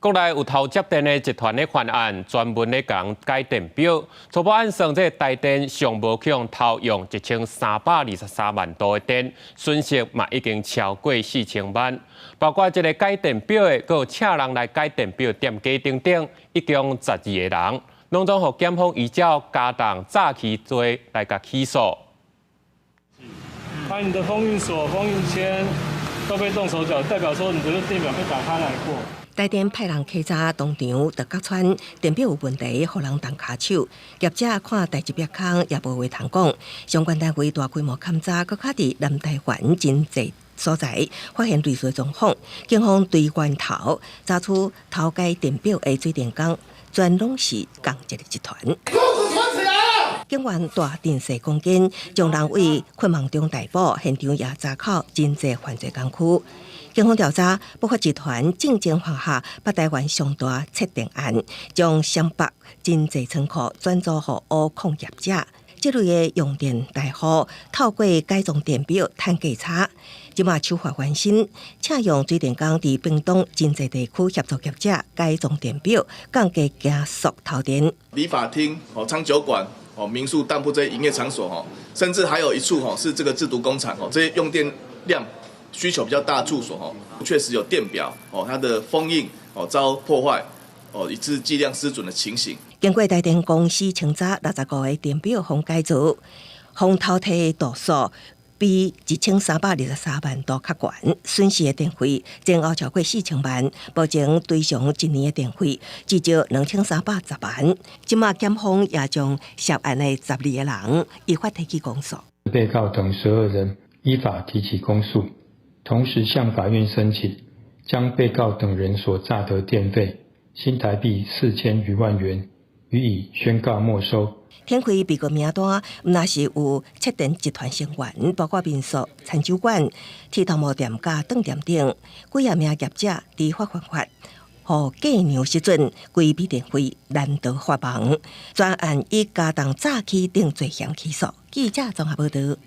国内有头接电的集团的犯案，专门咧讲改电表。初步按算，这台电尚无去用偷用1323万度的电，损失嘛已经超过4000万。包括这个改电表的，佮请人来改电表店家等等，一共12个人，拢总互检方依照加重诈欺罪来甲起诉。把你的封印锁、封印签都被动手脚，代表说你的电表被打开来过。台电派人稽查当场，就揭穿电表有问题，互人动骹手。业者看代志别空，也无话通讲。相关单位大规模勘查，搁较伫南台湾真济所在，发现类似的状况。警方对源头查出偷改电表的水电工，全拢是同一个集团。警员大阵势攻坚，将人为困梦中逮捕，现场也查考真济犯罪工具。警方调查，不法集团正经犯下北台湾上大窃电案，将湘北真济仓库转租予乌控业者。这类的用电大户透过改装电表赚价差，即马手法翻新，请用水电工伫屏东真济地区协助业者改装电表，降低加速偷电。理发厅、餐酒馆、民宿、当铺这些营业场所，甚至还有一处是这个制毒工厂，这些用电量需求比较大的住所，确实有电表它的封印遭破坏，以致剂量失准的情形。经过台电公司清查，65个电表互改造，互偷摕度数比1323万度较悬，损失的电费前后超过4000万，保证对上一年的电费至少2310万。即马检方也将涉案的12个人依法提起公诉。被告等12人依法提起公诉，同时向法院申请将被告等人所诈得电费新台币4000余万元予以宣告没收。天开被告名单，若是有窃电集团成员，包括民宿、餐酒馆、铁头毛店、甲饭店等几啊名业者依法犯法，互计量失准，规避电费，难逃法网。专案以加重诈欺等罪嫌起诉。记者综合报道。